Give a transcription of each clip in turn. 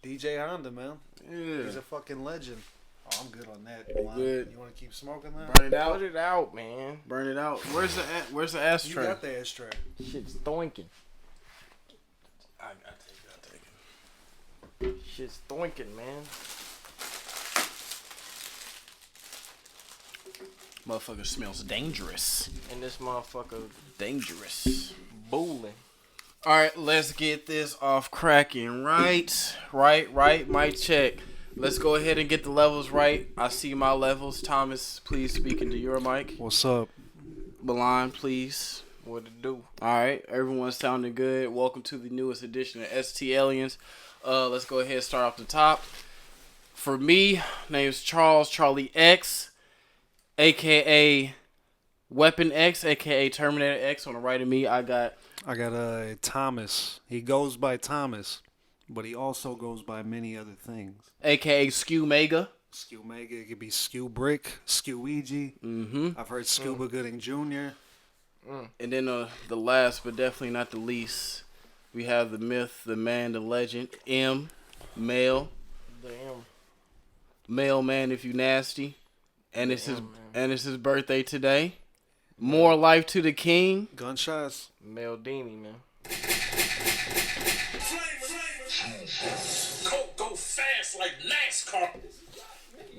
DJ Honda, man. Yeah. He's a fucking legend. Oh, I'm good on that. Good. You want to keep smoking that? Burn it out. Put it out, man. Burn it out. Where's the ashtray? You got the ashtray. Shit's thoinking. I take it. Shit's thoinking, man. Motherfucker smells dangerous. And this motherfucker Dangerous. booling. All right, let's get this off cracking. Right. Mic check. Let's go ahead and get the levels right. I see my levels. Thomas, please speak into your mic. What's up? Milan, please. What it do? All right, everyone's sounding good. Welcome to the newest edition of STLiens. Let's go ahead and start off the top. For me, name's Charlie X, a.k.a. Weapon X, a.k.a. Terminator X. On the right of me, I got Thomas. He goes by Thomas, but he also goes by many other things. a.k.a. Skew Mega. Skew Mega. It could be Skew Brick, Skew Ouija. Mm-hmm. I've heard Scuba Gooding Jr. And then the last, but definitely not the least, we have the myth, the man, the legend, M, male. Damn. Male man if you nasty. And it's his birthday today. More life to the king. Gunshots. Meldini, man. Go fast like NASCAR.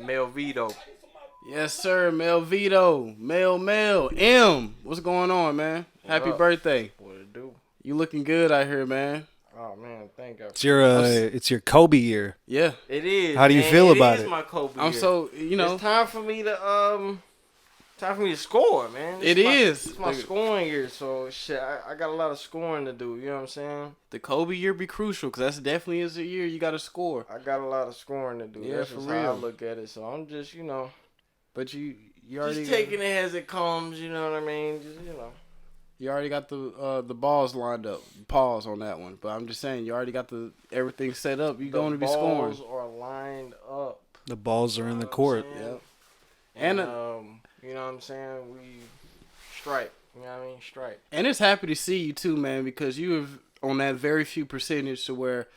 Melvito. Yes, sir. Mel Vito. Mel. M. What's going on, man? Happy up? birthday. What it do? You looking good out here, man. Oh, man, thank you. It's your Kobe year. Yeah. It is. How do you man. feel about It it? is my Kobe I'm year. so, It's time for me to score, man. It's my scoring year, so shit, I got a lot of scoring to do. You know what I'm saying? The Kobe year be crucial because that's definitely is a year you got to score. I got a lot of scoring to do. Yeah, That's for just real. how I look at it. So I'm just, But you already just taking it as it comes. You know what I mean? Just, You already got the balls lined up. Pause on that one. But I'm just saying, you already got everything set up. You're going to be scoring. The balls are lined up. The balls are in the court. Yep. And you know what I'm saying? We strike. You know what I mean? Strike. And it's happy to see you too, man, because you have on that very few percentage to where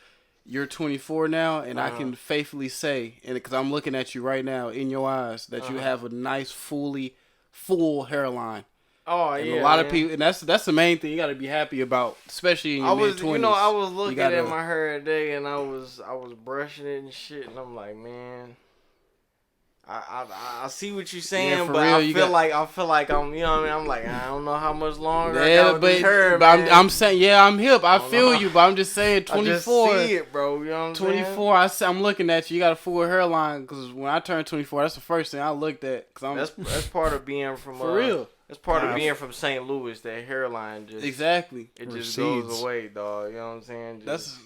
you're 24 now, and I can faithfully say, and because I'm looking at you right now in your eyes, that you have a nice, full hairline. Oh, And yeah. a lot of people, and that's the main thing you got to be happy about, especially in your mid-20s. I was looking at my hair today, and I was brushing it and shit, and I'm like, man, I see what you're saying, Yeah, for but real, I feel like I'm, you know what I mean? I'm like, I don't know how much longer I got with this hair, but man. I'm saying, yeah, I'm hip. I feel you, but I'm just saying, 24. I just see it, bro. You know what I'm 24. I'm looking at you. You got a full hairline because when I turned 24, that's the first thing I looked at. Cause that's part of being from for real. That's part of being from St. Louis. That hairline just Exactly. It just recedes. goes away, dog. You know what I'm saying? That's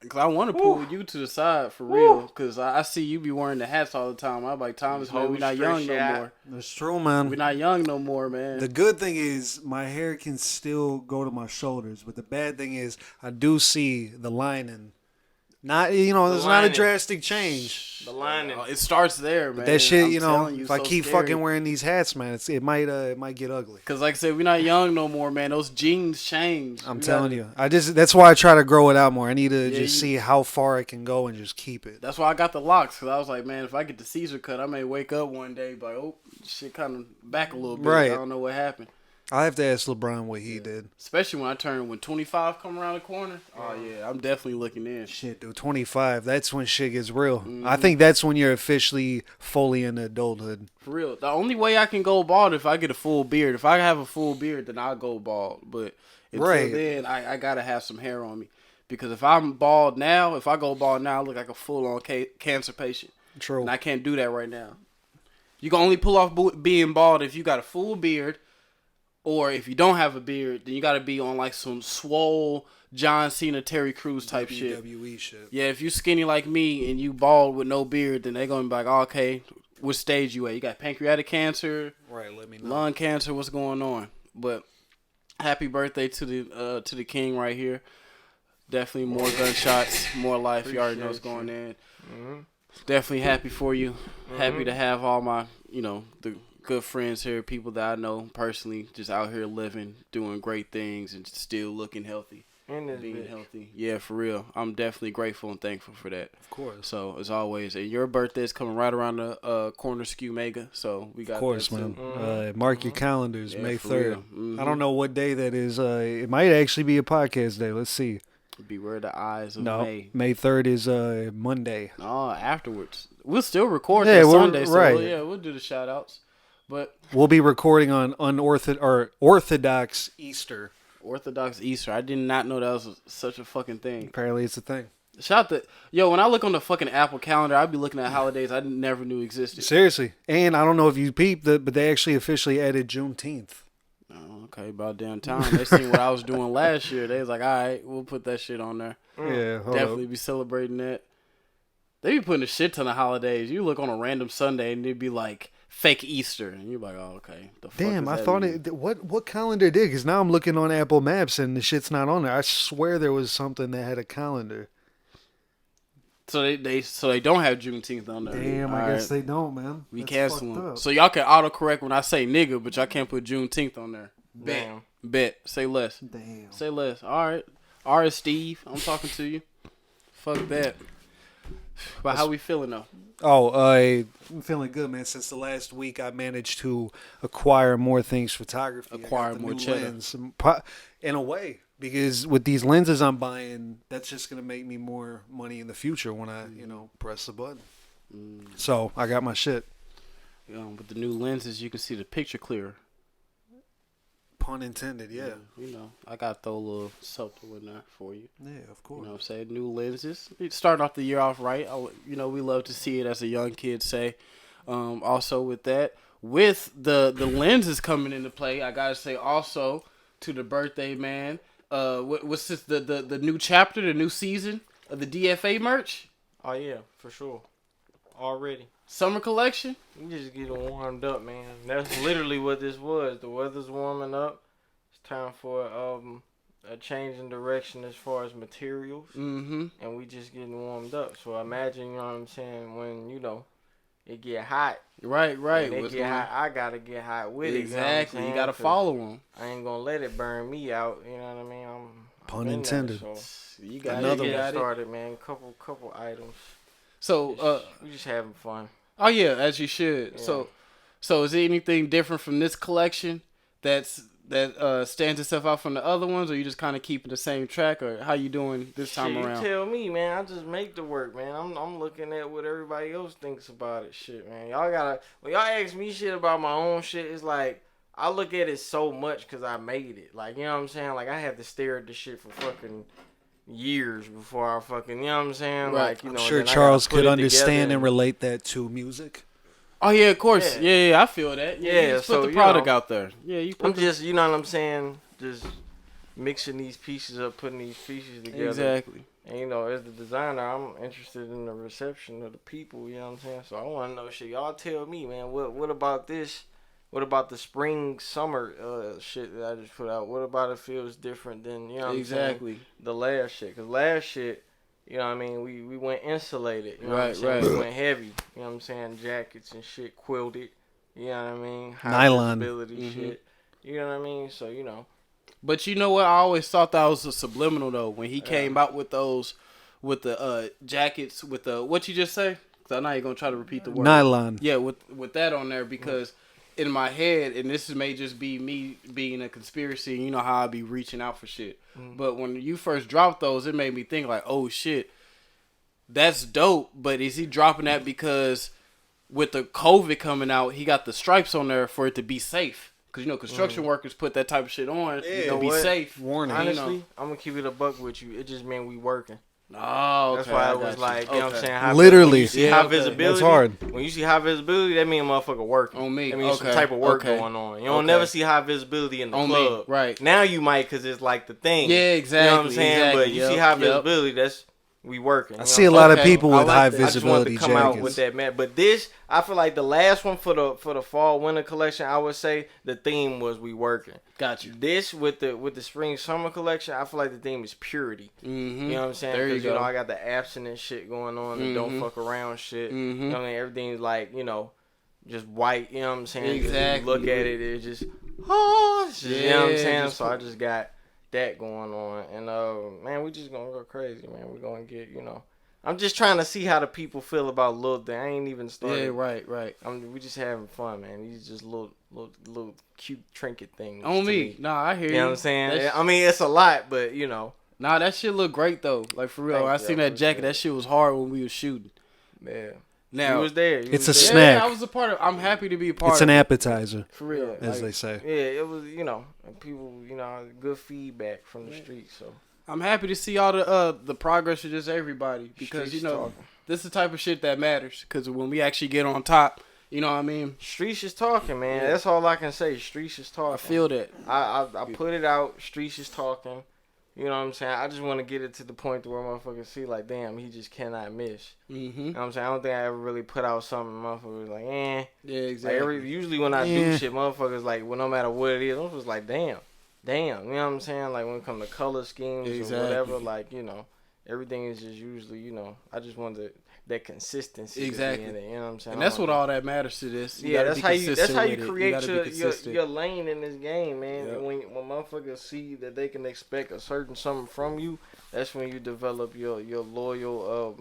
because I want to pull you to the side for real. Because I see you be wearing the hats all the time. I'm like, Thomas, man, we're not young no more. That's true, man. We're not young no more, man. The good thing is my hair can still go to my shoulders, but the bad thing is I do see the lining. Not, there's not a lining. drastic change. The lining. It starts there, man. That shit, I'm telling you, if I so keep scary. fucking wearing these hats, man, it might get ugly. Because like I said, we're not young no more, man. Those jeans change. I'm telling you. That's why I try to grow it out more. I need to see how far I can go and just keep it. That's why I got the locks, because I was like, man, if I get the Caesar cut, I may wake up one day like, oh, shit kind of back a little bit. Right. I don't know what happened. I have to ask LeBron what he did. Especially when 25 come around the corner. Oh, yeah, I'm definitely looking in. Shit, dude, 25, that's when shit gets real. I think that's when you're officially fully into adulthood. For real. The only way I can go bald if I get a full beard. If I have a full beard, then I'll go bald. But until then, I got to have some hair on me. Because if I'm bald now, if I go bald now, I look like a full-on cancer patient. True. And I can't do that right now. You can only pull off being bald if you got a full beard. Or if you don't have a beard, then you got to be on like some swole John Cena, Terry Crews type shit. WWE shit. Yeah, if you skinny like me and you bald with no beard, then they're going to be like, oh, okay, what stage you at? You got pancreatic cancer, Right, let me know. lung cancer, what's going on? But happy birthday to the king right here. Definitely more gunshots, more life. You already know what's going in. Mm-hmm. Definitely happy for you. Happy to have all my, the good friends here, people that I know personally, just out here living, doing great things, and still looking healthy. in this being bitch. healthy. Yeah, for real. I'm definitely grateful and thankful for that. Of course. So as always, and your birthday's coming right around the corner, skew mega. So we got Of course, that too. man. Mhm. Mark your calendars, Yeah, May for 3rd. real. Mhm. I don't know what day that is. It might actually be a podcast day. Let's see. Beware the eyes of No, May. May 3rd is Monday. Oh, afterwards. We'll still record Yeah, that we're- Sunday. So right. we'll do the shout outs. But We'll be recording on Orthodox Easter. Orthodox Easter. I did not know that was such a fucking thing. Apparently, it's a thing. Shout out to when I look on the fucking Apple calendar, I'd be looking at holidays I never knew existed. Seriously. And I don't know if you peeped, but they actually officially added Juneteenth. Oh, okay, about damn time. They seen what I was doing last year. They was like, all right, we'll put that shit on there. Yeah, hold Definitely up. be celebrating that. They be putting a shit ton of holidays. You look on a random Sunday and it'd be like fake Easter, and you're like, oh, okay. The fuck Damn, does I that thought mean? it. What calendar did? Because now I'm looking on Apple Maps and the shit's not on there. I swear there was something that had a calendar. So they don't have Juneteenth on there. Damn, I All guess right. they don't, man. We That's cancel fucked them. up. So y'all can autocorrect when I say nigga, but y'all can't put Juneteenth on there. Damn. Bet. Say less. Damn. Say less. All right. All right, Steve. I'm talking to you. Fuck that. But how we feeling though? Oh, I'm feeling good, man. Since the last week, I managed to acquire more things photography. I got Acquire the more new cheddar. lens. In a way, because with these lenses I'm buying, that's just gonna make me more money in the future when I, press the button. So I got my shit. With the new lenses, you can see the picture clearer. Pun intended. Yeah. I got to throw a little something in there for you. Yeah, of You course. know what I'm saying? New lenses. Starting off the year off right. We love to see it, as a young kid say. Also with that, with the lenses coming into play, I gotta say also to the birthday man. What's this? The new chapter, the new season of the DFA merch, Oh yeah, for sure. Already. summer collection. We just getting warmed up, man. That's literally what this was. The weather's warming up. It's time for a change in direction as far as materials. Mm-hmm. And we just getting warmed up. So imagine, you know what I'm saying, when, it get hot. Right. When it What's get going- hot, I gotta get hot with Exactly. it. You gotta follow them. I ain't gonna let it burn me out. You know what I mean? Pun I'm in intended. There, so You got Another it. You get got it. started, man. Couple items. So, We just having fun. oh yeah, as you should. Yeah. So is there anything different from this collection that stands itself out from the other ones, or you just kind of keeping the same track, or how you doing this time Shit, around? You tell me, man. I just make the work, man. I'm looking at what everybody else thinks about it. Shit, man. When y'all ask me shit about my own shit, it's like I look at it so much because I made it. Like, you know what I'm saying? Like, I had to stare at this shit for fucking years before I fucking, you know what I'm saying? Right. Like, I'm then sure I gotta Charles put could it understand together and relate that to music. Oh yeah, of course. Yeah. Yeah, I feel that. Yeah, you Yeah, just so, put the you product know, out there. Yeah, you put I'm just, you know what I'm saying? Just mixing these pieces up, putting these pieces together. exactly. And, as the designer, I'm interested in the reception of the people, you know what I'm saying? So I want to know shit. Y'all tell me, man, what about this? What about the spring, summer shit that I just put out? What about it feels different than, you know what I'm saying? Exactly. The last shit. Because last shit, you know what I mean? We went insulated. You know what I'm Right, saying? right. We went heavy. You know what I'm saying? Jackets and shit, quilted. You know what I mean? High Nylon. visibility Mhm. shit. You know what I mean? So, But you know what? I always thought that was a subliminal though when he came out with those, with the jackets with the what you just say? 'Cause I know you're gonna try to repeat the word. Nylon. Yeah, with that on there, because in my head, and this may just be me being a conspiracy, and you know how I be reaching out for shit. But when you first dropped those, it made me think like, oh shit, that's dope. But is he dropping that because with the COVID coming out, he got the stripes on there for it to be safe? Because construction workers put that type of shit on Yeah. to be what? safe. Warning. honestly, I'm going to keep it a buck with you. It just meant we working. Oh, okay. That's why I it got was you. like, you know what I'm Okay. saying? High, Literally. when you see Yeah, high okay. visibility. That's hard. When you see high visibility, that means a motherfucker working. On me. That means some Okay. type of work Okay. going on. You don't Okay. never see high visibility in the On me. club. Right. Now you might because it's like the thing. Yeah, exactly. You know what I'm saying? Exactly. But you see Yep, high yep. visibility, that's we working. I see a lot of Okay. people I with like high that. I just wanted visibility to come out jackets. with that, man. But this, I feel like the last one for the fall winter collection, I would say the theme was we working. Got you. This with the spring summer collection, I feel like the theme is purity. Mm-hmm. You know what I'm saying? There you Because go. I got the abstinence shit going on, and don't Mhm. fuck around shit. Mhm. You know what I mean? Everything's like, just white. You know what I'm saying? 'Cause Exactly. You look at it, it's just, you know what I'm Yeah, saying? just So I just got that going on, and we just gonna go crazy, man. We're gonna get, I'm just trying to see how the people feel about little thing. I ain't even started. Yeah, right. We just having fun, man. These just little cute trinket things. On to me. Nah, I hear you. You know what I'm saying? I mean, it's a lot, but Nah, that shit look great though. Like for real, Thank I you, seen I that jacket. appreciate That shit was hard when we was shooting. Yeah. Now You was there. It's a there. snack. Yeah, I was a part of. I'm happy to be a part. It's of an it. appetizer, For real, as like, they say. Yeah, it was, and people, good feedback from the street. So I'm happy to see all the progress of just everybody because Streets you know talking. this is the type of shit that matters. Because when we actually get on top, you know what I mean. Streets is talking, man. Yeah. That's all I can say. Streets is talking. I feel that. I put it out. Streets is talking. You know what I'm saying? I just want to get it to the point to where motherfuckers see like, damn, he just cannot miss. Mm-hmm. You know what I'm saying? I don't think I ever really put out something motherfuckers like, Yeah, Like exactly. usually when I do Yeah. shit, motherfuckers like, well, no matter what it is, I'm just like, damn. You know what I'm saying? Like when it comes to color schemes Exactly. or whatever, like, everything is just usually, I just want that consistency. Exactly. To be in it, you know what I'm saying? And that's what all that matters to this. Yeah, gotta that's be how you consistent with it. create gotta be your consistent. your lane in this game, man. Yep. And when motherfuckers see that they can expect a certain something from you, that's when you develop your loyal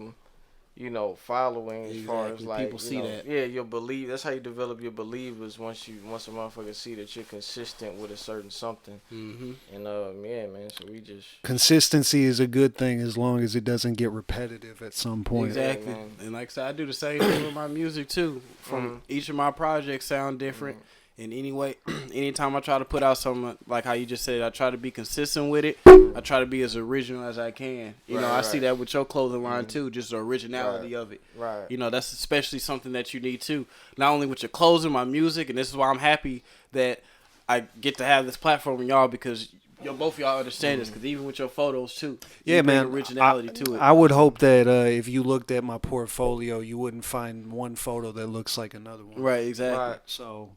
following as far as Exactly. like People see that. Yeah, your belief. That's how you develop your believers once a motherfucker see that you're consistent with a certain something. Mm-hmm. And yeah, man. So we just Consistency is a good thing as long as it doesn't get repetitive at some point. Exactly. man. And like I said, I do the same thing with my music too. From each of my projects sound different. And anyway, anytime I try to put out something like how you just said, I try to be consistent with it. I try to be as original as I can. You know, I see that with your clothing line too, just the originality of it. Right. You know, that's especially something that you need too. Not only with your clothing, my music, and this is why I'm happy that I get to have this platform with y'all because both of y'all understand this. Because even with your photos too, Yeah, you bring man. originality to it. I would hope that if you looked at my portfolio, you wouldn't find one photo that looks like another one. Right, exactly. Right. So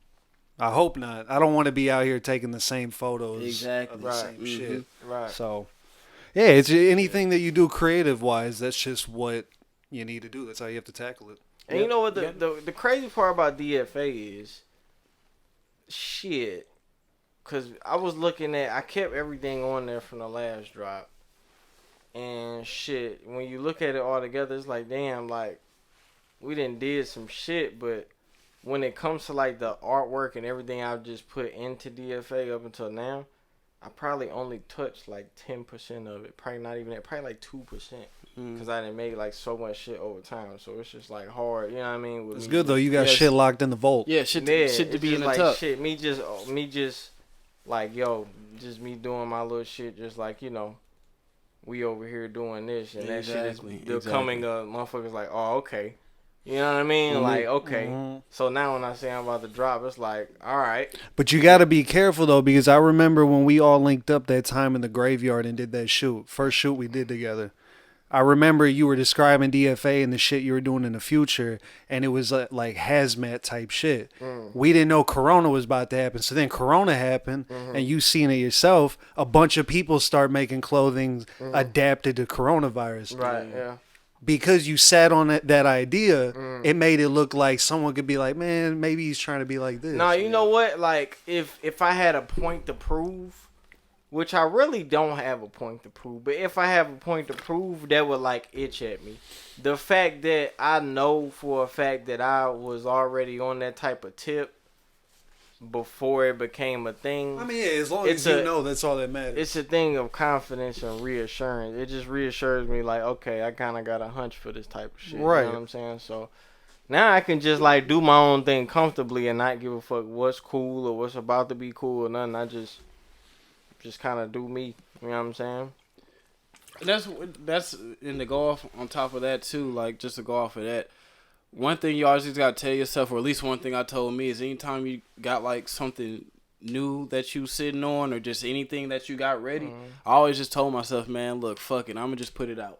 I hope not. I don't want to be out here taking the same photos Exactly. of the Right. same shit. Right. So, yeah, it's anything that you do creative-wise, that's just what you need to do. That's how you have to tackle it. And you know what the crazy part about DFA is? Shit. Because I kept everything on there from the last drop. And shit, when you look at it all together, it's like, damn, like, we did some shit, but when it comes to, like, the artwork and everything I've just put into DFA up until now, I probably only touched, like, 10% of it. Probably not even that. Probably, like, 2%. Because I didn't make, like, so much shit over time. So it's just, like, hard. You know what I mean? It's good, though. You got shit locked in the vault. Yeah, shit to it's be just in the like tuck. shit. Me just, like, just me doing my little shit, just like, we over here doing this, and that shit is becoming motherfuckers like, oh, okay. You know what I mean? Like, okay. So now when I say I'm about to drop, it's like, all right. But you got to be careful, though, because I remember when we all linked up that time in the graveyard and did that first shoot we did together. I remember you were describing DFA and the shit you were doing in the future, and it was like hazmat type shit. We didn't know Corona was about to happen. So then Corona happened, and you seen it yourself. A bunch of people start making clothing adapted to coronavirus. Right, yeah. Because you sat on that idea, it made it look like someone could be like, man, maybe he's trying to be like this. No, you know what? Like, if I had a point to prove, which I really don't have a point to prove, but if I have a point to prove, that would, like, itch at me. The fact that I know for a fact that I was already on that type of tip before it became a thing. I mean, yeah, as long as you know, that's all that matters. It's a thing of confidence and reassurance. It just reassures me, like, okay, I kind of got a hunch for this type of shit. Right. You know what I'm saying? So now I can just, like, do my own thing comfortably and not give a fuck what's cool or what's about to be cool or nothing. I just kind of do me. You know what I'm saying? That's in the go off on top of that too. Like, just to go off of that, one thing you always just gotta tell yourself, or at least one thing I told me, is anytime you got like something new that you sitting on, or just anything that you got ready, I always just told myself, man, look, fuck it, I'ma just put it out.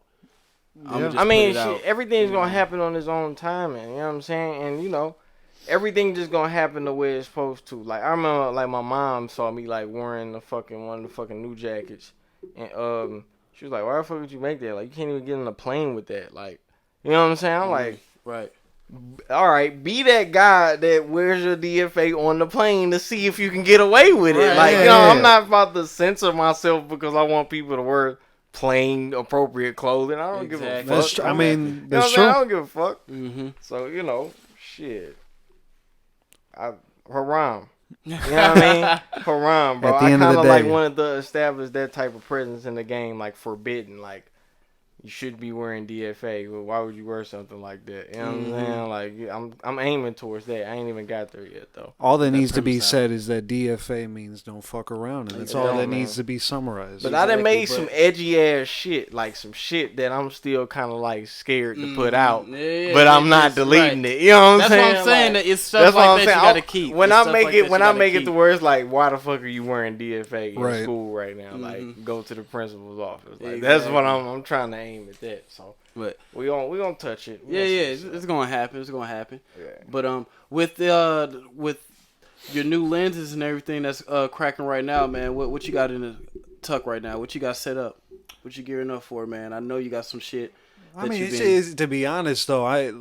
I mean, shit, everything's gonna happen on its own timing. You know what I'm saying? And everything just gonna happen the way it's supposed to. Like, I remember, like, my mom saw me, like, wearing one of the fucking new jackets, and she was like, "Why the fuck would you make that? Like, you can't even get on a plane with that." Like, you know what I'm saying? I'm like, right. All right, be that guy that wears your DFA on the plane to see if you can get away with it. Right. Like, Yeah. I'm not about to censor myself because I want people to wear plain appropriate clothing. I don't give a Exactly. fuck. That's I mean, You know that's what I'm saying? true. I don't give a fuck. Mm-hmm. So, you know, shit. Haram. You know what I mean? Haram, bro. At the I end of kind the of like day. wanted to establish that type of presence in the game, like forbidden. Like, you should be wearing DFA. Well, why would you wear something like that? You know what I'm saying? Like, yeah, I'm aiming towards that. I ain't even got there yet, though. All that needs to premise be out. said is that DFA means don't fuck around, and that's It all don't, that man. needs to be summarized. But I done Exactly, made but- some edgy ass shit, like some shit that I'm still kind of like scared to put out. Yeah, But I'm it's not just- deleting right. it. You know what I'm That's saying? what I'm saying. Like, that it's stuff like that you gotta keep. When It's I stuff make like it, that when you I gotta make it keep. to where it's like, why the fuck are you wearing DFA in Right. school right now? Mhm. Like, go to the principal's office. Like, that's what I'm trying to aim at that. So But we gonna touch it. We yeah, gonna see it's, what's it's gonna happen. It's gonna happen. up. Yeah. But with your new lenses and everything that's cracking right now, man. What you got in the tuck right now? What you got set up? What you gearing up for, man? I know you got some shit. I mean, to be honest though, I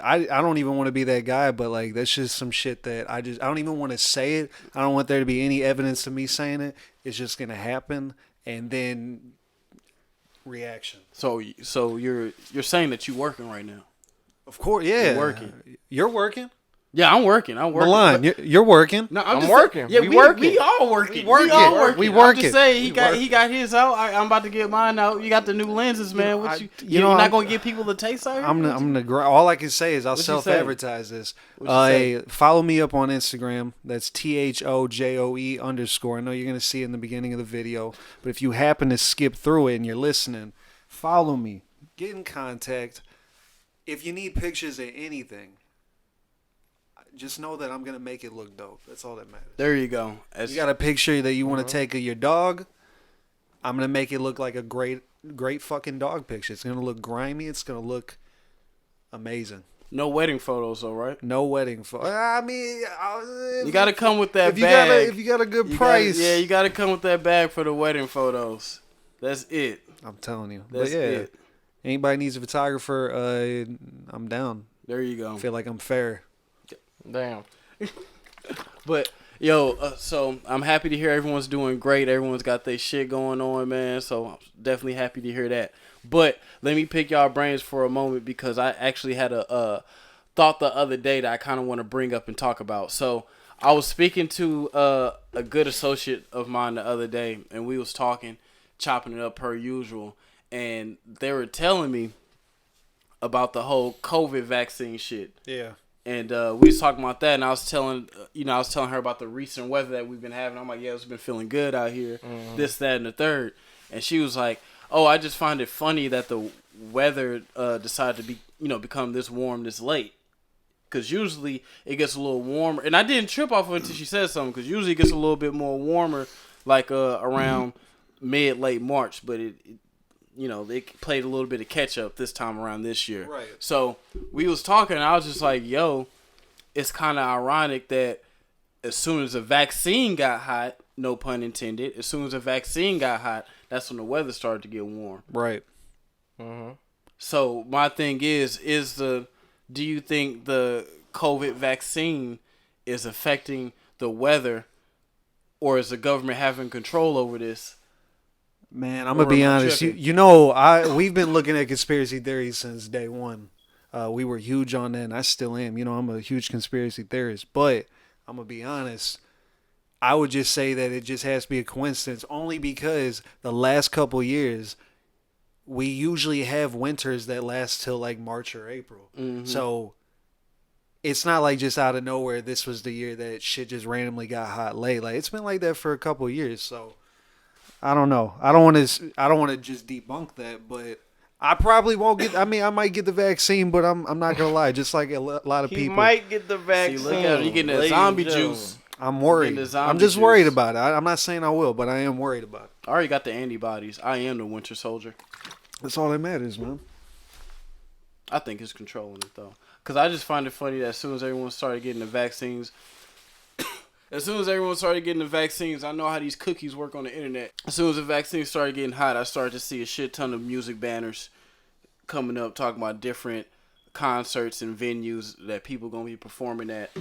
don't even want to be that guy, but like that's just some shit that I don't even want to say it. I don't want there to be any evidence of me saying it. It's just gonna happen, and then reaction. So you're saying that you working right now? Of course, yeah. You're working. You're working. Yeah, I'm working. Milan, you're working. No, I'm just working. Yeah, we we working. We all working. We working. We all working. We I'm working. just saying he We got his out. I'm about to get mine out. You got the new lenses, man. know, What I- you you know, you're not I'm- gonna give people the taste out here? I'm gonna. All I can say is I'll What you self-advertise this. What you say? Follow me up on Instagram. That's THOJOE_. I know you're gonna see it in the beginning of the video, but if you happen to skip through it and you're listening, follow me. Get in contact. If you need pictures of anything, just know that I'm gonna make it look dope. That's all that matters. There you go. You got a picture that you want to take of your dog. I'm gonna make it look like a great fucking dog picture. It's gonna look grimy. It's gonna look amazing. no wedding photos, though, right? No wedding photo. I mean, You got to come with that if you bag. if you got a good You price. you got to come with that bag for the wedding photos. That's it. I'm telling you. That's but yeah, it. anybody needs a photographer, I'm down. There you go. I feel like I'm fair. Damn. But yo, so I'm happy to hear everyone's doing great. Everyone's got their shit going on, man. So I'm definitely happy to hear that. But let me pick y'all brains for a moment because I actually had a thought the other day that I kind of want to bring up and talk about. So I was speaking to a good associate of mine the other day, and we was talking, chopping it up per usual, and they were telling me about the whole COVID vaccine shit. Yeah. And we was talking about that, and I was telling her about the recent weather that we've been having. I'm like, yeah, it's been feeling good out here, this, that, and the third. And she was like, oh, I just find it funny that the weather decided to become this warm this late. Because usually it gets a little warmer. And I didn't trip off of it until she said something, because usually it gets a little bit more warmer, like around late March. But they played a little bit of catch up this time around this year. Right. So we was talking, and I was just like, yo, it's kind of ironic that as soon as the vaccine got hot, no pun intended, as soon as the vaccine got hot, that's when the weather started to get warm. Right. So my thing is do you think the COVID vaccine is affecting the weather, or is the government having control over this? Man, I'm Or gonna be am I honest. tripping? We've been looking at conspiracy theories since day one. We were huge on that, and I still am. I'm a huge conspiracy theorist. But I'm gonna be honest. I would just say that it just has to be a coincidence, only because the last couple years, we usually have winters that last till like March or April. So it's not like just out of nowhere. This was the year that shit just randomly got hot late. Like it's been like that for a couple years. So. I don't know. I don't want to just debunk that, but I probably won't get. I mean, I might get the vaccine, but I'm not gonna lie. Just like a lot of He people, might get the vaccine. See, look at him. You getting that ladies zombie and gentlemen. juice. I'm worried. Getting the zombie I'm just juice. worried about it. I'm not saying I will, but I am worried about it. I already got the antibodies. I am the Winter Soldier. That's all that matters, man. I think it's controlling it, though. Because I just find it funny that as soon as everyone started getting the vaccines, I know how these cookies work on the internet. As soon as the vaccine started getting hot, I started to see a shit ton of music banners coming up talking about different concerts and venues that people going to be performing at.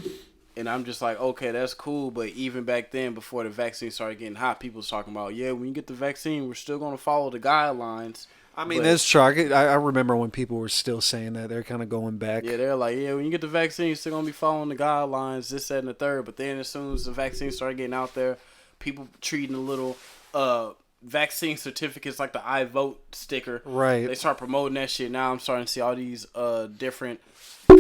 And I'm just like, okay, that's cool. But even back then, before the vaccine started getting hot, people was talking about, yeah, when you get the vaccine, we're still going to follow the guidelines. I mean, But, that's true. I remember when people were still saying that. They're kind of going back. yeah, they're like, yeah, when you get the vaccine, you're still going to be following the guidelines, this, that, and the third. But then as soon as the vaccine started getting out there, people treating the little vaccine certificates like the I vote sticker. Right. They start promoting that shit. Now I'm starting to see all these different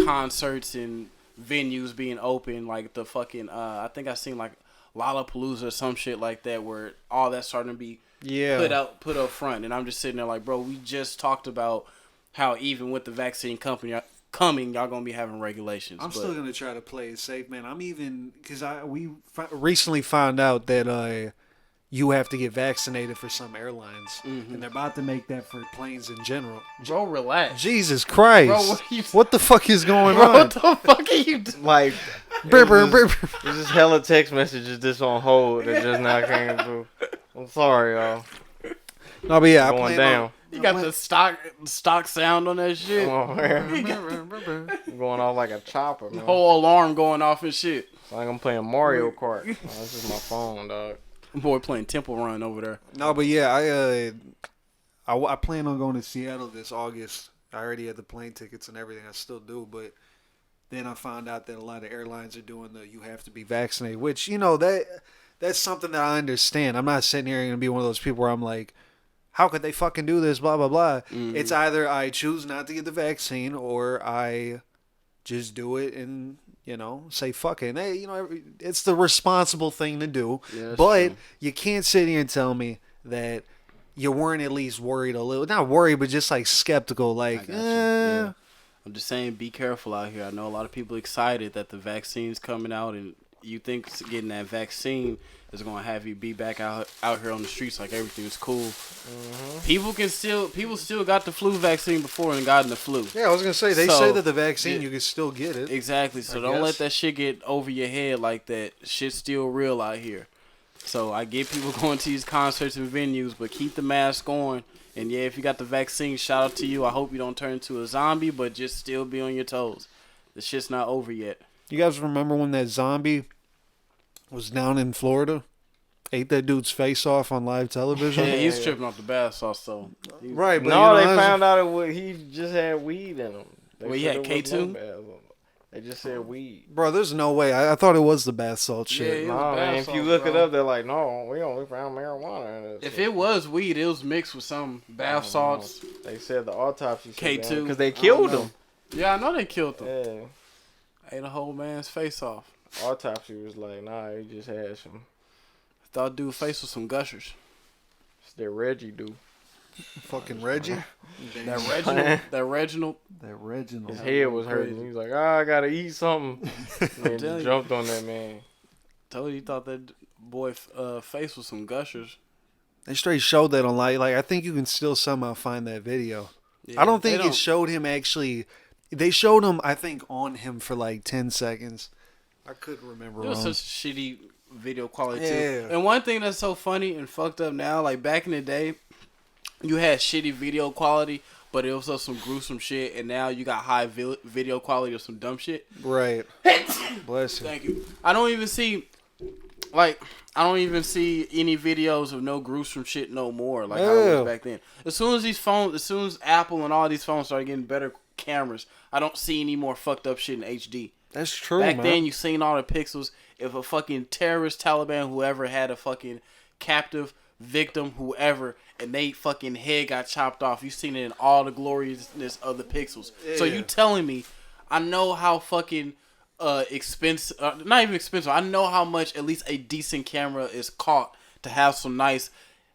concerts and venues being open, like the fucking I think I seen like Lollapalooza or some shit like that, where all that's starting to be put up front. And I'm just sitting there like, bro, we just talked about how even with the vaccine company coming, y'all gonna be having regulations. I'm still gonna try to play it safe, man. I'm even because we recently found out that you have to get vaccinated for some airlines, and they're about to make that for planes in general. Bro, relax. Jesus Christ! Bro, what the fuck is going Bro, on? what the fuck are you doing? Like, It's it's just hella text messages just on hold that just now came through. I'm sorry, y'all. No, but yeah, I Going plan down. You got the stock sound on that shit. Come on, man. I'm going off like a chopper, man. Whole alarm going off and shit. Like I'm playing Mario Kart. Oh, this is my phone, dog. Boy playing Temple Run over there. No, but yeah, I plan on going to Seattle this August. I already had the plane tickets and everything. I still do, but then I found out that a lot of airlines are doing the you have to be vaccinated, which that's something that I understand. I'm not sitting here and gonna be one of those people where I'm like, how could they fucking do this? Blah blah blah. Mm-hmm. It's either I choose not to get the vaccine or I just do it and say fuck it. And hey, it's the responsible thing to do. Yeah, but true. you can't sit here and tell me that you weren't at least worried a little. Not worried, but just like skeptical. Like, I got you. Yeah. I'm just saying, be careful out here. I know a lot of people excited that the vaccine's coming out, and you think getting that vaccine is going to have you be back out here on the streets like everything's cool. Mm-hmm. People still got the flu vaccine before and gotten the flu. Yeah, I was gonna say they say that the vaccine you can still get it. Exactly. So don't let that shit get over your head like that. Shit's still real out here. So I get people going to these concerts and venues, but keep the mask on. And yeah, if you got the vaccine, shout out to you. I hope you don't turn into a zombie, but just still be on your toes. The shit's not over yet. You guys remember when that zombie was down in Florida? Ate that dude's face off on live television? Yeah, he's tripping off the bath sauce, so. Right, but No, they found out he just had weed in him. Well, he had K2? They just said weed. Bro, there's no way. I thought it was the bath salt shit. Yeah, No, man, if you look it up, they're like, no, we only found marijuana in it. If it was weed, it was mixed with some bath salts. They said the autopsy K2. because they killed him. Yeah, I know they killed him. Yeah. Ate a whole man's face off. Autopsy was like, nah, he just had some. Thought dude face with some gushers. It's that Reggie dude. Fucking Reggie? That Reginald. His head was hurting. He was like, I gotta eat something. And telling jumped on that man. Told you, he thought that boy face with some gushers. They straight showed that on live. Like, I think you can still somehow find that video. Yeah, I don't think it showed him actually. They showed him, I think, on him for like 10 seconds. I couldn't remember. It was wrong. such shitty video quality too. Yeah. And one thing that's so funny and fucked up now, like back in the day, you had shitty video quality, but it was also some gruesome shit, and now you got high video quality of some dumb shit. Right. Bless you. Thank you. I don't even see any videos of no gruesome shit no more, like how it was back then. As soon as Apple and all these phones started getting better cameras, I don't see any more fucked up shit in HD. That's true, Back man. then, you seen all the pixels. If a fucking terrorist, Taliban, whoever had a fucking captive victim, whoever, and they fucking head got chopped off, you seen it in all the gloriousness of the pixels. Yeah. So you telling me, I know how fucking expensive, not even expensive, I know how much at least a decent camera is caught to have some nice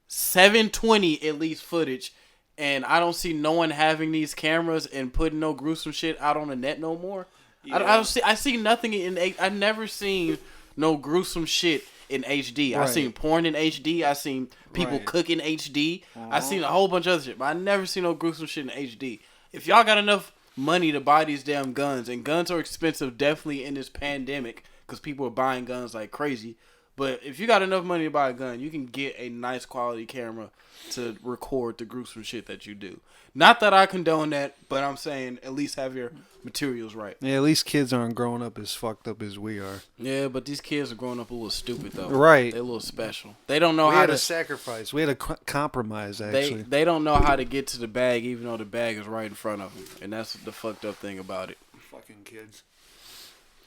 720 at least footage, and I don't see no one having these cameras and putting no gruesome shit out on the net no more. Yeah. I see nothing I've never seen no gruesome shit in HD. Right. I seen porn in HD. I seen people cook in HD. I seen a whole bunch of other shit, but I never seen no gruesome shit in HD. If y'all got enough money to buy these damn guns, and guns are expensive definitely in this pandemic because people are buying guns like crazy, But if you got enough money to buy a gun, you can get a nice quality camera to record the gruesome shit that you do. Not that I condone that, but I'm saying at least have your materials right. Yeah, at least kids aren't growing up as fucked up as we are. Yeah, but these kids are growing up a little stupid though. Right. They're a little special. They don't know We how had to a sacrifice. We had a compromise, actually. They don't know how to get to the bag, even though the bag is right in front of them, and that's the fucked up thing about it. Fucking kids.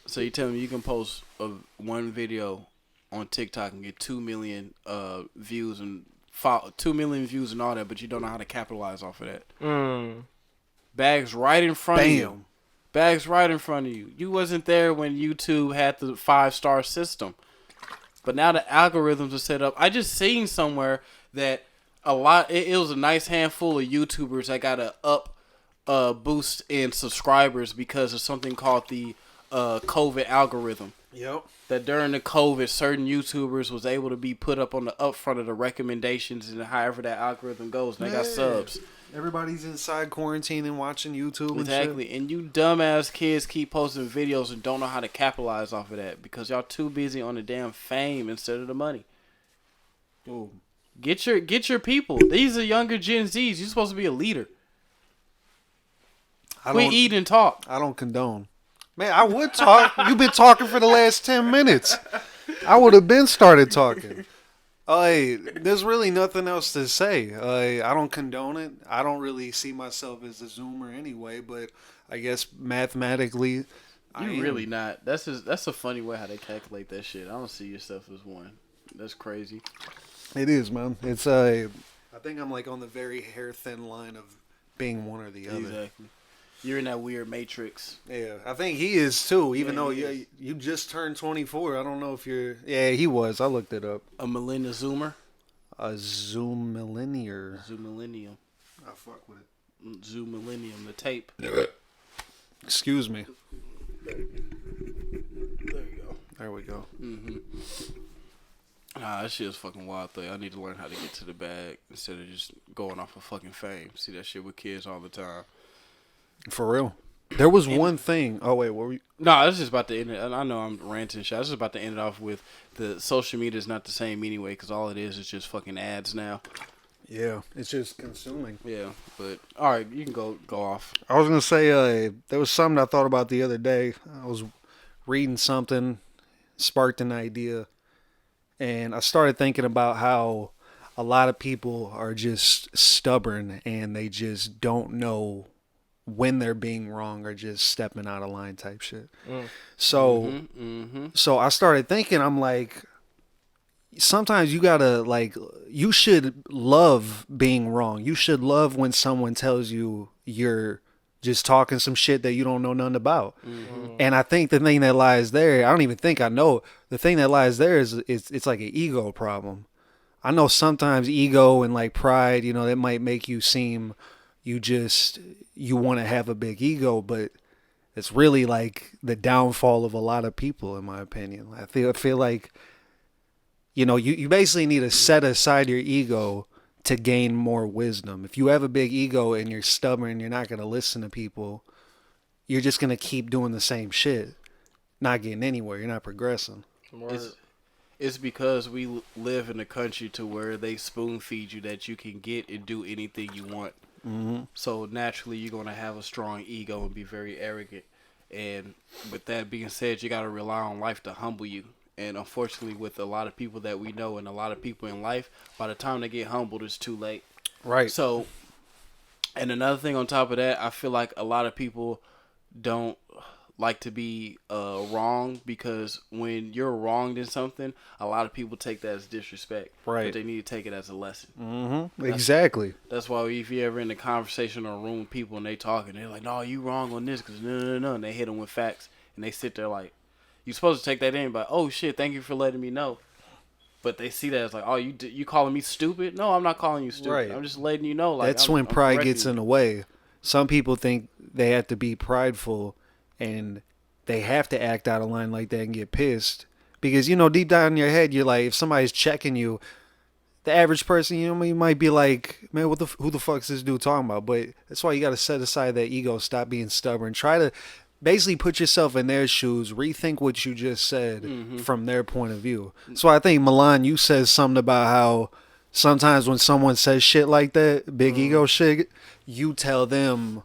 So you tell me you can post one video on TikTok and get 2 million views and 2 million views and all that, but you don't know how to capitalize off of that. Bags right in front of you. Bags right in front of you. You wasn't there when YouTube had the 5-star system, but now the algorithms are set up. I just seen somewhere that it was a nice handful of YouTubers that got a boost in subscribers because of something called the COVID algorithm. Yep. That during the COVID, certain YouTubers was able to be put up on the upfront of the recommendations and however that algorithm goes. And they got subs. Everybody's inside quarantine and watching YouTube Exactly. and shit. And you dumbass kids keep posting videos and don't know how to capitalize off of that because y'all too busy on the damn fame instead of the money. Ooh. Get your people. These are younger Gen Zs. You're supposed to be a leader. Quit eat and talk. I don't condone. Man, I would talk. You've been talking for the last 10 minutes. I would have been started talking. There's really nothing else to say. I don't condone it. I don't really see myself as a Zoomer anyway, but I guess mathematically, You really not. That's a funny way how they calculate that shit. I don't see yourself as one. That's crazy. It is, man. It's I think I'm like on the very hair thin line of being one or the other. Exactly. You're in that weird matrix. Yeah, I think he is too. Even though he you just turned 24, I don't know if you're. Yeah, he was. I looked it up. A millennial Zoomer. A Zoom millennial. Zoom millennium. I fuck with it. Zoom millennium. The tape. Excuse me. There you go. There we go. Nah, that shit is fucking wild though. I need to learn how to get to the bag instead of just going off of fucking fame. See that shit with kids all the time. For real. There was one thing. Oh wait, what were you? No, I was just about to end it. I know I'm ranting shit. I was just about to end it off with the social media is not the same anyway because all it is just fucking ads now. Yeah, it's just consuming. Yeah, but all right, you can go off. I was gonna say there was something I thought about the other day. I was reading something, sparked an idea, and I started thinking about how a lot of people are just stubborn and they just don't know when they're being wrong or just stepping out of line type shit. So so I started thinking, I'm like, sometimes you gotta you should love being wrong. You should love when someone tells you you're just talking some shit that you don't know nothing about. And I think the thing that lies there, I don't even think I know. The thing that lies there is it's like an ego problem. I know sometimes ego and like pride, that might make you seem you want to have a big ego, but it's really like the downfall of a lot of people, in my opinion. I feel like, you basically need to set aside your ego to gain more wisdom. If you have a big ego and you're stubborn, you're not going to listen to people, you're just going to keep doing the same shit, not getting anywhere. You're not progressing. It's because we live in a country to where they spoon feed you that you can get and do anything you want. So naturally you're going to have a strong ego and be very arrogant. And with that being said, you got to rely on life to humble you. And unfortunately, with a lot of people that we know and a lot of people in life, by the time they get humbled, it's too late. Right. So, and another thing on top of that, I feel like a lot of people don't like to be wrong, because when you're wronged in something, a lot of people take that as disrespect. Right. But they need to take it as a lesson. Exactly. That's why if you're ever in a conversation or a room with people and they talking, they're like, no, you wrong on this because no. And they hit them with facts. And they sit there like, you're supposed to take that in, but oh shit, thank you for letting me know. But they see that as like, oh, you calling me stupid? No, I'm not calling you stupid. Right. I'm just letting you know. Like, that's when pride gets in the way. Some people think they have to be prideful and they have to act out of line like that and get pissed. Because, deep down in your head, you're like, if somebody's checking you, the average person, you might be like, man, who the fuck is this dude talking about? But that's why you got to set aside that ego, stop being stubborn. Try to basically put yourself in their shoes, rethink what you just said from their point of view. So I think, Milan, you said something about how sometimes when someone says shit like that, big ego shit, you tell them,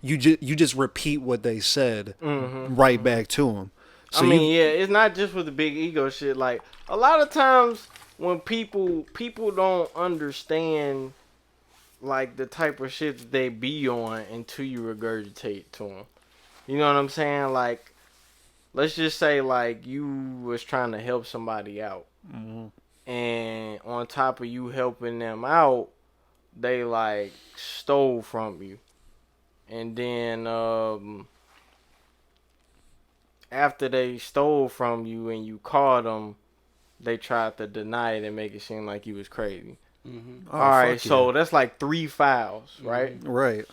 you just repeat what they said right back to them. So I mean, yeah, it's not just with the big ego shit. Like a lot of times when people don't understand like the type of shit that they be on until you regurgitate to them. You know what I'm saying? Like, let's just say like you was trying to help somebody out, and on top of you helping them out, they like stole from you, and then after they stole from you and you caught them, they tried to deny it and make it seem like you was crazy. Oh, All right, fuck so yeah. that's like 3 fouls, right? Right.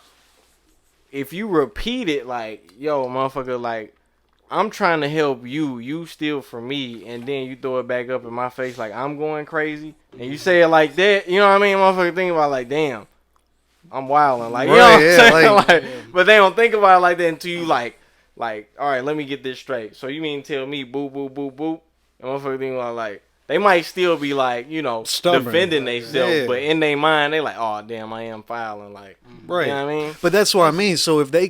If you repeat it like, yo, motherfucker, like, I'm trying to help you, you steal from me, and then you throw it back up in my face like I'm going crazy, and you say it like that, you know what I mean? Motherfucker think about it like, damn, I'm wilding. Like, you know what I'm saying? Like, but they don't think about it like that until you like, all right, let me get this straight. So you mean tell me boop, boop, boop, boop, and motherfucker think about like, they might still be like, you know, Stubborn. defending themselves, Yeah. but in their mind, they like, oh, damn, I am filing. Like, Right. you know what I mean? But that's what I mean. So if they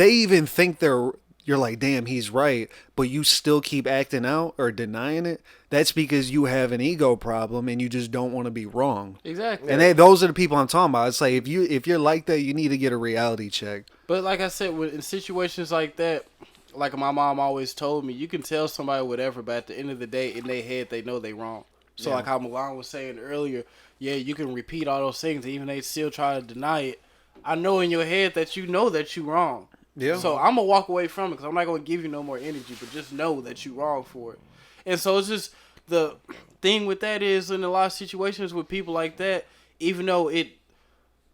even think you're like, damn, he's right, but you still keep acting out or denying it, that's because you have an ego problem and you just don't want to be wrong. Exactly. And those are the people I'm talking about. It's like if you're like that, you need to get a reality check. But like I said, in situations like that, like my mom always told me, you can tell somebody whatever, but at the end of the day, in their head, they know they wrong. So like how Milan was saying earlier, yeah, you can repeat all those things, even they still try to deny it. I know in your head that you know that you wrong. Yeah. So I'm gonna walk away from it because I'm not gonna give you no more energy, but just know that you wrong for it. And so it's just the thing with that is in a lot of situations with people like that, even though it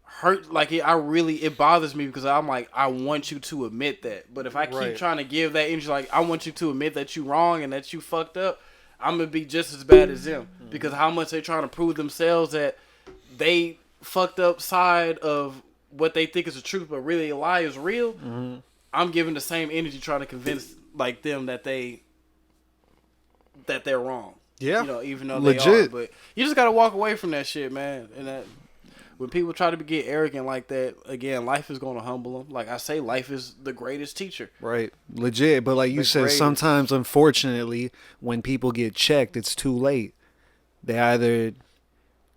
hurt, like it bothers me because I'm like, I want you to admit that. But if I keep Right. trying to give that energy, like I want you to admit that you wrong and that you fucked up, I'm gonna be just as bad as them because how much they trying to prove themselves that they fucked up side of what they think is the truth, but really a lie is real. I'm giving the same energy trying to convince like them that they're wrong. Yeah. You know, even though Legit. they are. But you just gotta walk away from that shit, man. And that when people try to get arrogant like that, again, life is gonna humble them. Like I say, life is the greatest teacher. Right. Legit. But like you The said, greatest. sometimes, unfortunately, when people get checked, it's too late. They either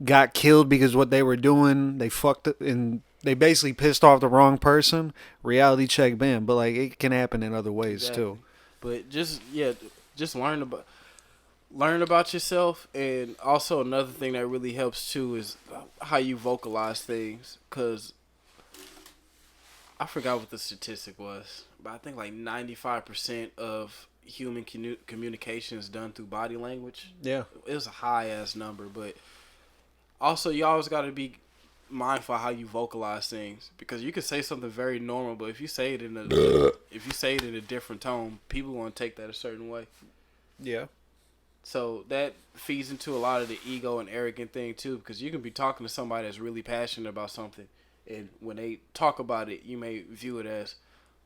got killed because what they were doing, they fucked up and they basically pissed off the wrong person. Reality check, bam. But like it can happen in other ways too. But just learn about yourself, and also another thing that really helps too is how you vocalize things. Cause I forgot what the statistic was, but I think like 95% of human communication is done through body language. Yeah. It was a high ass number, but also you always got to be mindful of how you vocalize things because you can say something very normal, but if you say it in a different tone, people want to take that a certain way. Yeah. So that feeds into a lot of the ego and arrogant thing too, because you can be talking to somebody that's really passionate about something, and when they talk about it, you may view it as,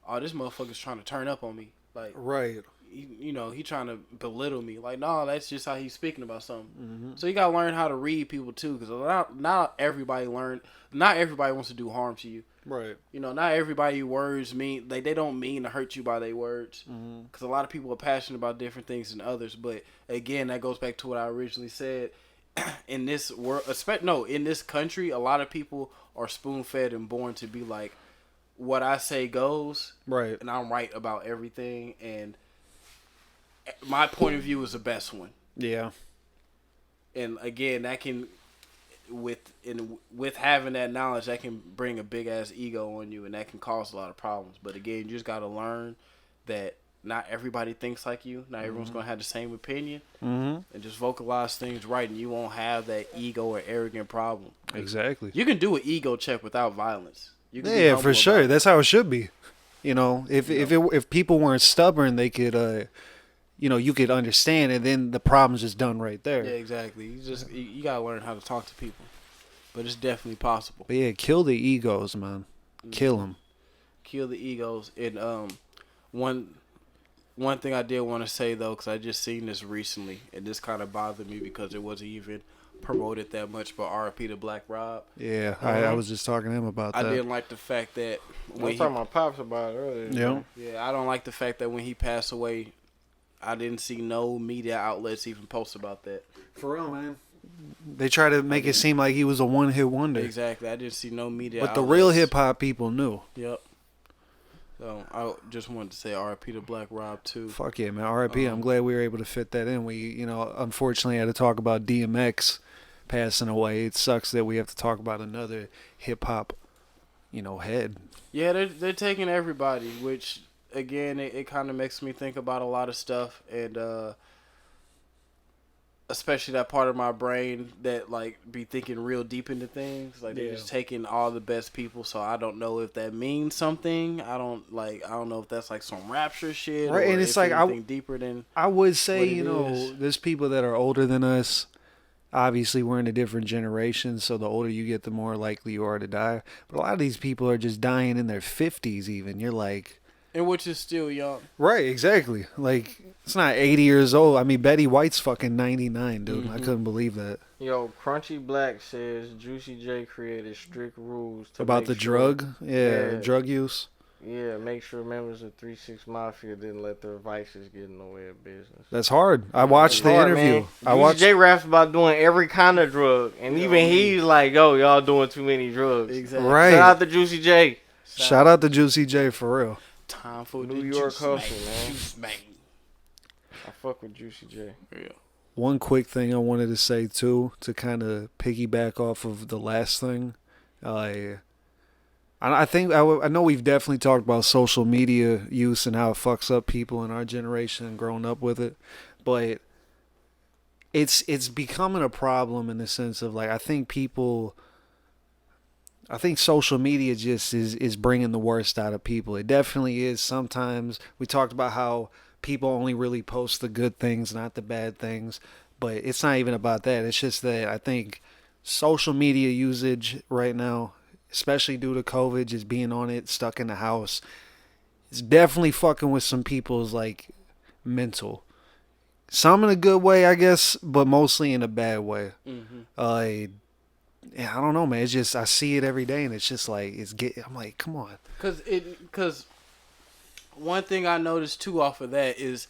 oh, this motherfucker's trying to turn up on me, like Right. he trying to belittle me. Like, no, that's just how he's speaking about something. So you gotta learn how to read people too, because not everybody wants to do harm to you. Right. You know, not everybody words mean they don't mean to hurt you by their words, because a lot of people are passionate about different things than others. But again, that goes back to what I originally said. In this world, in this country, a lot of people are spoon fed and born to be like, what I say goes, Right. and I'm right about everything, and my point of view is the best one. Yeah. And again, that can, with having that knowledge, that can bring a big ass ego on you, and that can cause a lot of problems. But again, you just got to learn that not everybody thinks like you. Not everyone's gonna have the same opinion, and just vocalize things right, and you won't have that ego or arrogant problem. Exactly. You can do an ego check without violence. You can be Yeah, humble for about sure. it. That's how it should be. You know, if people weren't stubborn, they could, you could understand, and then the problem's just done right there. Yeah, exactly. You gotta learn how to talk to people, but it's definitely possible. But yeah, kill the egos, man. Kill them. kill the egos. And one thing I did want to say though, because I just seen this recently, and this kind of bothered me because it wasn't even promoted that much. But R.I.P. to Black Rob. Yeah, I was just talking to him about I that. didn't like the fact that I was talking to my pops about it earlier. Yeah. Yeah, I don't like the fact that when he passed away, I didn't see no media outlets even post about that. For real, man. They try to make it seem like he was a one-hit wonder. Exactly, I didn't see no media But outlets. the real hip-hop people knew. Yep. So I just wanted to say R.I.P. to Black Rob too. Fuck yeah, man. R.I.P. I'm glad we were able to fit that in. We, unfortunately had to talk about DMX passing away. It sucks that we have to talk about another hip-hop, head. Yeah, they're taking everybody, which again it kind of makes me think about a lot of stuff, and especially that part of my brain that like be thinking real deep into things. Like they're just taking all the best people, so I don't know if that means something. I don't know if that's like some rapture shit, right? Or And it's if like anything deeper than I would say, what it is. there's people that are older than us. Obviously, we're in a different generation, so the older you get, the more likely you are to die. But a lot of these people are just dying in their 50s even. You're like... And which is still young. Right, exactly. Like, it's not 80 years old. I mean, Betty White's fucking 99, dude. Mm-hmm. I couldn't believe that. Yo, Crunchy Black says Juicy J created strict rules to About make the sure, drug? Yeah, drug use. Yeah, make sure members of 3-6 Mafia didn't let their vices get in the way of business. That's hard. I watched the interview. I watched... Juicy J raps about doing every kind of drug, and even he's like, yo, y'all doing too many drugs. Exactly. Right. Shout out to Juicy J. Shout out to Juicy J for real. Time for New the York juice, hustle, man. Juice man. I fuck with Juicy J. Yeah. One quick thing I wanted to say too, to kind of piggyback off of the last thing. I think I know we've definitely talked about social media use and how it fucks up people in our generation and growing up with it, but it's becoming a problem in the sense of like I think social media just is bringing the worst out of people. It definitely is. Sometimes we talked about how people only really post the good things, not the bad things. But it's not even about that. It's just that I think social media usage right now, especially due to COVID, just being on it, stuck in the house, it's definitely fucking with some people's like mental. Some in a good way, I guess, but mostly in a bad way. Mm-hmm. Yeah, I don't know, man. It's just I see it every day, and it's just like I'm like, come on. Because one thing I noticed too off of that is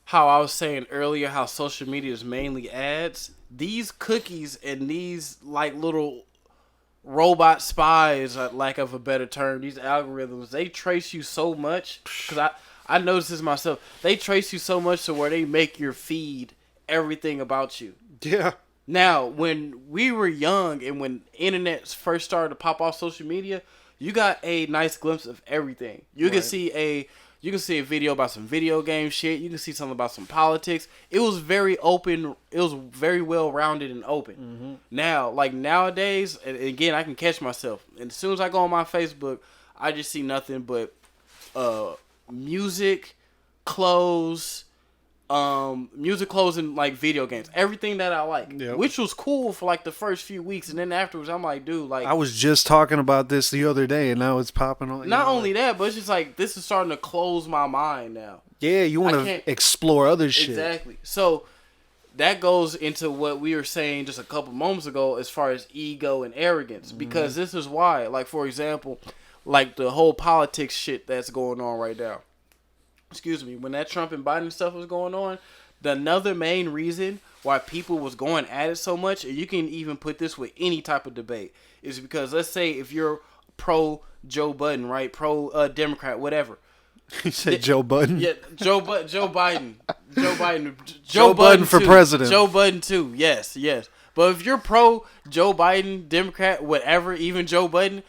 how I was saying earlier, how social media is mainly ads. These cookies and these like little robot spies, lack of a better term, these algorithms, they trace you so much. Because I noticed this myself. They trace you so much to where they make your feed everything about you. Yeah. Now, when we were young and when internet first started to pop off social media, you got a nice glimpse of everything. You can see a video about some video game shit. You can see something about some politics. It was very open. It was very well rounded and open. Mm-hmm. Now, like nowadays, and again, I can catch myself. And as soon as I go on my Facebook, I just see nothing but music, clothes, and like video games, everything that I like, which was cool for like the first few weeks, and then afterwards I'm like, dude, like I was just talking about this the other day, and now it's popping on. Not only that, but it's just like this is starting to close my mind now. Yeah, you want to explore other shit. Exactly. So that goes into what we were saying just a couple moments ago as far as ego and arrogance, because this is why, like for example, like the whole politics shit that's going on right now. Excuse me, when that Trump and Biden stuff was going on, another main reason why people was going at it so much, and you can even put this with any type of debate, is because let's say if you're pro Joe Biden, right, pro Democrat, whatever. You said Joe Budden? Yeah, Joe Biden. Joe Budden for president. Joe Budden too. Yes. But if you're pro Joe Biden, Democrat, whatever, even Joe Budden,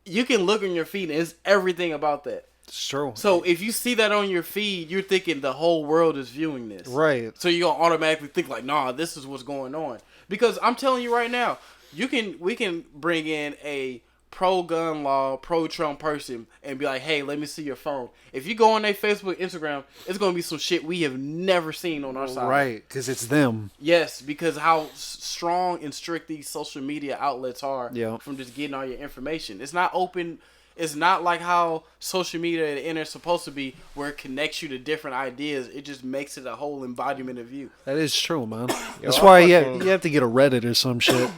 you can look on your feed and it's everything about that. It's true. So if you see that on your feed, you're thinking the whole world is viewing this. Right. So you're gonna automatically think like, nah, this is what's going on. Because I'm telling you right now, we can bring in a pro-gun law, pro-Trump person and be like, hey, let me see your phone. If you go on their Facebook, Instagram, it's going to be some shit we have never seen on our side. Right, because it's them. Yes, because how strong and strict these social media outlets are Yeah. from just getting all your information. It's not open It's not like how social media and the internet is supposed to be, where it connects you to different ideas. It just makes it a whole embodiment of you. That is true, man. Yo, That's I why fucking- you have to get a Reddit or some shit.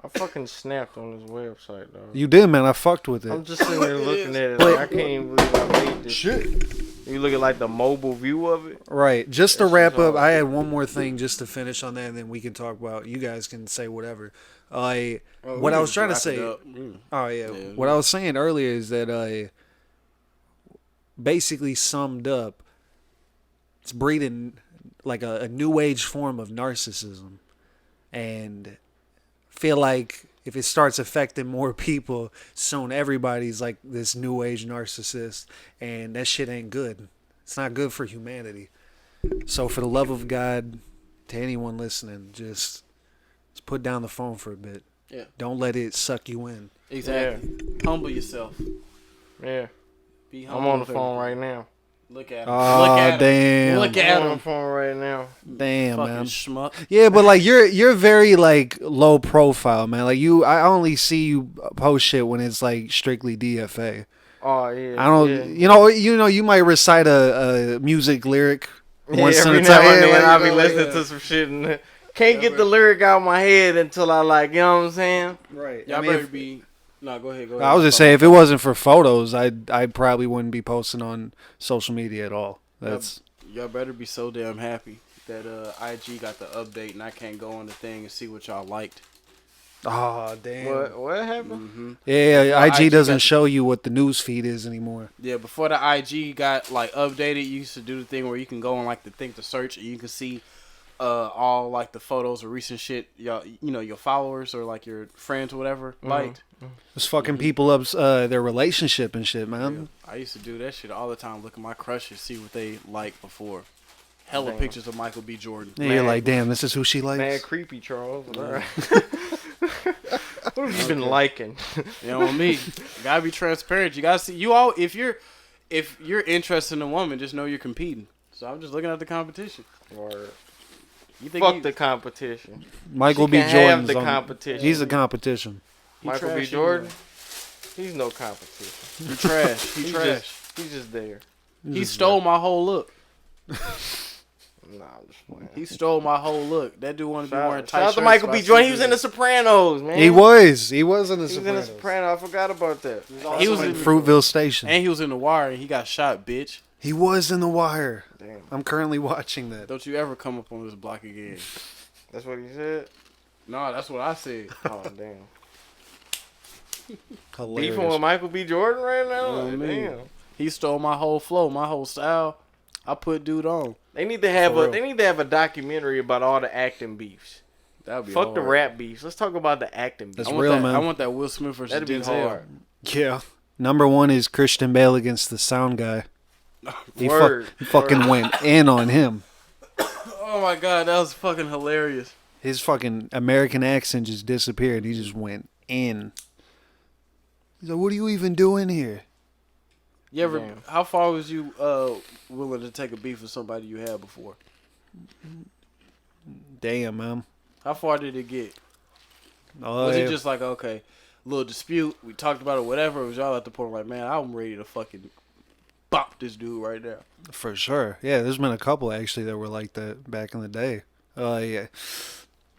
I fucking snapped on this website, dog. You did, man. I fucked with I'm it. just sitting there looking at it. Like, I can't even believe I made this shit. You look at like the mobile view of it. Right. Just to That's wrap just up, all. I had one more thing just to finish on that, and then we can talk about. You guys can say whatever. What I was trying to say. Oh yeah. What I was saying earlier is that basically summed up, it's breeding like a new age form of narcissism, and feel like if it starts affecting more people, soon everybody's like this new age narcissist, and that shit ain't good. It's not good for humanity. So for the love of God, to anyone listening, just put down the phone for a bit. Yeah. Don't let it suck you in. Exactly. Humble yourself. Yeah. Be I'm humble on the with phone everything. right now. Look at him. Oh, Look at him. damn. Look I'm at on the him. phone right now. Damn, Fucking man. schmuck. Yeah, but like you're very like low profile, man. Like I only see you post shit when it's like strictly DFA. Oh yeah. I don't, Yeah. you might recite a music lyric Yeah, once in every a now time. and then like, I'll be you know, like, listening to some shit and can't get the lyric out of my head until I like, you know what I'm saying? right. Y'all I mean, better be. No, go ahead. Go ahead. I was just saying, if it wasn't for photos, I probably wouldn't be posting on social media at all. That's Y'all better be so damn happy that IG got the update and I can't go on the thing and see what y'all liked. oh damn. What happened? Mm-hmm. Yeah, Before IG doesn't got- show you what the news feed is anymore. Yeah, before the IG got like updated, you used to do the thing where you can go on like the thing to search and you can see all like the photos or recent shit y'all, you know, your followers or like your friends or whatever liked. It's fucking people up their relationship and shit, man. I used to do that shit all the time. Look at my crushes, see what they liked before. Hella Damn. pictures of Michael B. Jordan. Yeah, you're like, damn, this is who she likes. Man, creepy, Charles. Alright. What have you been liking? You know what I mean? Gotta be transparent. You gotta see you all. If you're interested in a woman, just know you're competing. So I'm just looking at the competition. Word. You think Fuck you, the competition. Michael She B. can have Jordan's the on- competition. He's a competition. he Michael B. trash Jordan. anyway. He's no competition. He trash. He He's trash. He's just there. He stole my whole look. Nah, I'm just playing. He stole my whole look. That dude wanted to be wearing Shout tight out shirts. to Michael but B. I Jordan. He still was in The do Sopranos, man. He was in the He was in The Sopranos. Sopranos. I forgot about that. He was in in Fruitville Station. And he was in The Wire and he got shot, bitch. He was in The Wire. Damn. I'm currently watching that. Don't you ever come up on this block again. That's what he said. No, that's what I said. Oh damn. Hilarious. Beefing with Michael B. Jordan right now. Oh, man. Damn. He stole my whole flow, my whole style. I put dude on. They need to have For a real. they need to have a documentary about all the acting beefs. That would be Fuck the hard. rap beefs. Let's talk about the acting beefs. That's I want real, that, man. I want that Will Smith versus That'd be Denzel. hard. Yeah. Number one is Christian Bale against the sound guy. He Word. fucking went in on him. Oh my god, that was fucking hilarious. His fucking American accent just disappeared. He just went in. He's like, what are you even doing here? You ever? Damn. How far was you willing to take a beef with somebody you had before? Damn, man. How far did it get? Oh, Was yeah. it just like okay, little dispute? We talked about it, whatever. Or was y'all at the point like, man, I'm ready to fucking bop this dude right now? For sure. Yeah, there's been a couple actually that were like that back in the day. Yeah.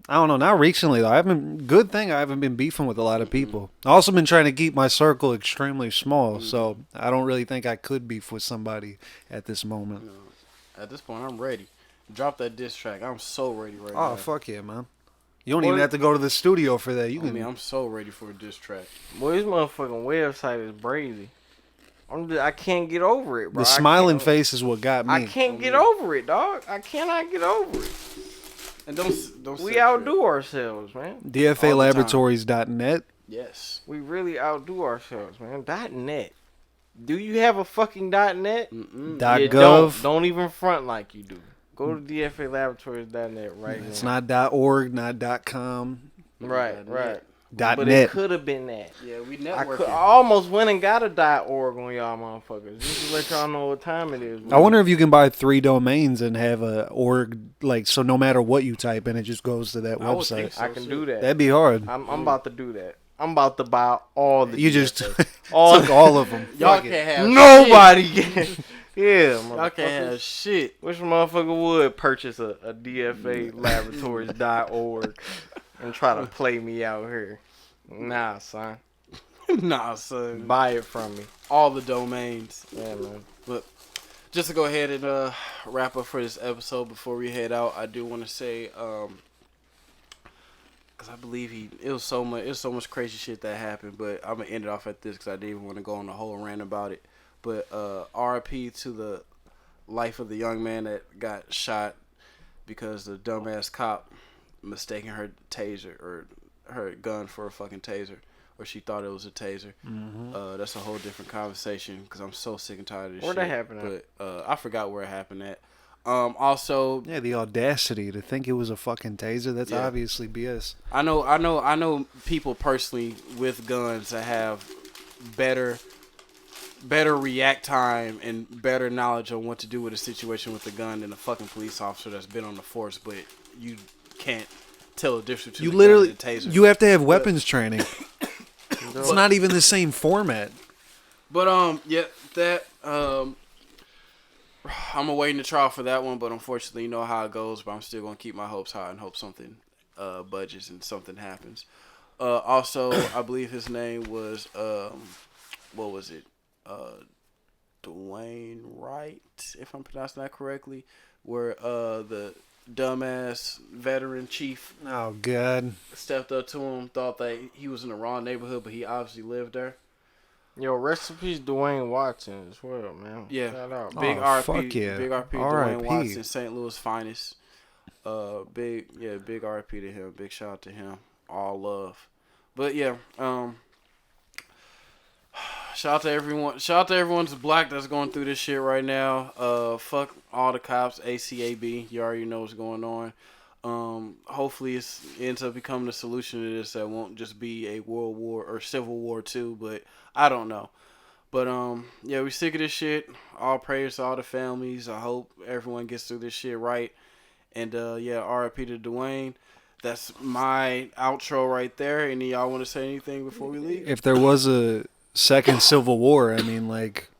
I don't know. Not recently though. Good thing I haven't been beefing with a lot of people. I also been trying to keep my circle extremely small, so I don't really think I could beef with somebody at this moment. At this point, I'm ready. Drop that diss track. I'm so ready right Oh now. fuck yeah, man! You don't even have to go to the studio for that. You I can. mean, I'm so ready for a diss track. Boy, this motherfucking website is brazy. I can't get over it, bro. the I smiling can't- face is what got me. I can't get over it, dog. I cannot get over it. And don't We say outdo ourselves, man. DFALaboratories.net. Yes. We really outdo ourselves, man. .net. Do you have a fucking .net? Dot You .gov. Don't even front like you do. Go to DFALaboratories.net right It's now. not .org, not .com, Right. .net. But it could have been that. Yeah, we I networking. almost went and got a .org on y'all motherfuckers. Just to let y'all know what time it is. I wonder if you can buy 3 domains and have a org, like, so no matter what you type in, it just goes to that I would think website. so. I can do that. That'd be hard. I'm about to do that. I'm about to buy all the You just DFA. All Took all of them. Y'all Fuck it. can't have nobody. Yeah, Y'all can't have shit. Which motherfucker would purchase a DFAlaboratories.org and try to play me out here? Nah, son. Nah, son. Buy it from me. All the domains. Yeah, man. But just to go ahead and wrap up for this episode before we head out, I do want to say, because I believe it was so much crazy shit that happened. But I'm gonna end it off at this because I didn't even want to go on the whole rant about it. But RIP to the life of the young man that got shot because the dumbass cop mistaking her taser or her gun for a fucking taser, or she thought it was a taser. Mm-hmm. That's a whole different conversation because I'm so sick and tired of this Where'd shit. that happen at? But I forgot where it happened at. Also, Yeah, the audacity to think it was a fucking taser. That's Yeah. obviously BS. I know people personally with guns that have better react time and better knowledge on what to do with a situation with a gun than a fucking police officer that's been on the force, but you can't tell the difference between You the literally, gun and the taser. you have to have weapons training. It's not even the same format. But yeah, that I'm awaiting the trial for that one, but unfortunately, you know how it goes. But I'm still gonna keep my hopes high and hope something budges and something happens. Also, I believe his name was what was it? Dwayne Wright, if I'm pronouncing that correctly, where the dumbass veteran chief Oh God. stepped up to him, thought that he was in the wrong neighborhood, but he obviously lived there. Yo, rest in peace, Dwayne Watson as well, man. Yeah. Shout out. Big Oh, RP, fuck yeah. big RP, R.I.P. Dwayne Watson, St. Louis finest. Big RP to him. Big shout out to him. All love. But yeah, shout out to everyone. Shout out to everyone that's black that's going through this shit right now. Fuck all the cops. ACAB. You already know what's going on. Hopefully it ends up becoming a solution to this that won't just be a world war or civil war too. But I don't know. But yeah, we sick of this shit. All prayers to all the families. I hope everyone gets through this shit right. And yeah, RIP to Dwayne. That's my outro right there. Any y'all want to say anything before we leave? If there was a second civil war, I mean, like,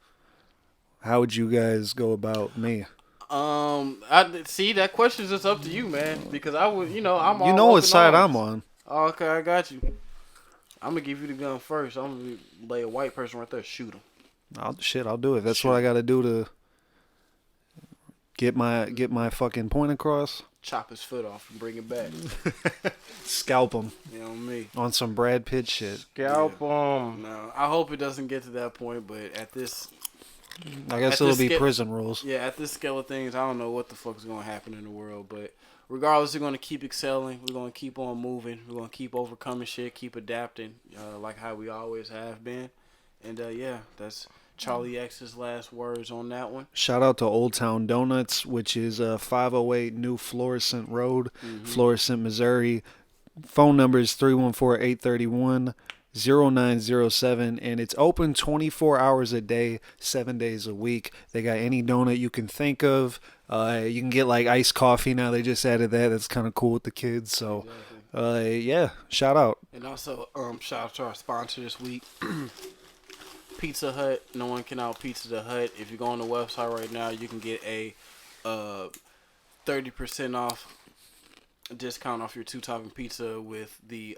how would you guys go about me? I see that question is just up to you, man. Because I would, I'm all You know what open side arms. I'm on. Oh, okay, I got you. I'm gonna give you the gun first. I'm gonna lay a white person right there, shoot him. I'll do it. That's what I got to do to get my fucking point across. Chop his foot off and bring it back. Scalp him You know me. on some Brad Pitt shit. Scalp 'em. No, I hope it doesn't get to that point. But at this, I guess At it'll this be scale- prison rules. yeah, at this scale of things, I don't know what the fuck is gonna happen in the world. But regardless, we're gonna keep excelling. We're gonna keep on moving. We're gonna keep overcoming shit. Keep adapting, like how we always have been. And yeah, that's Charlie X's last words on that one. Shout out to Old Town Donuts, which is 508 New Florissant Road, Florissant, Missouri. Phone number is 314-831-0907, and it's open 24 hours a day, 7 days a week. They got any donut you can think of. You can get like iced coffee now. They just added that. That's kind of cool with the kids. So, yeah, shout out. And also, shout out to our sponsor this week, Pizza Hut. No one can out Pizza the Hut. If you go on the website right now, you can get a 30% off discount off your 2-topping pizza with the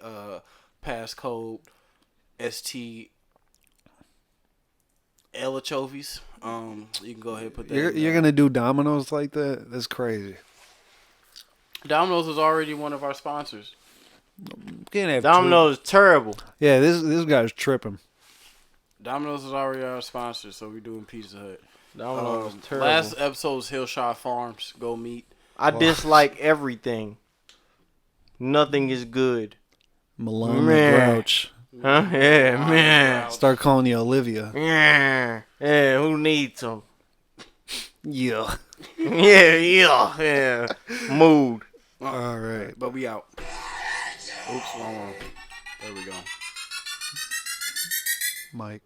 passcode STLiens. You can go ahead and put that. You're gonna do Domino's like that? That's crazy. Domino's is already one of our sponsors. Can't have Domino's is terrible. two. Yeah, this guy's tripping. Domino's is already our sponsor, so we're doing Pizza Hut. Domino's is terrible. Last episode was Hillshire Farms. Go meet. I dislike everything. Nothing is good. Malone the Man. Grouch. Huh? Yeah, man. Start calling you Olivia. Yeah. Yeah, who needs them? Yeah. Yeah. Mood. All right. But we out. Oops, wrong one. There we go. Mike.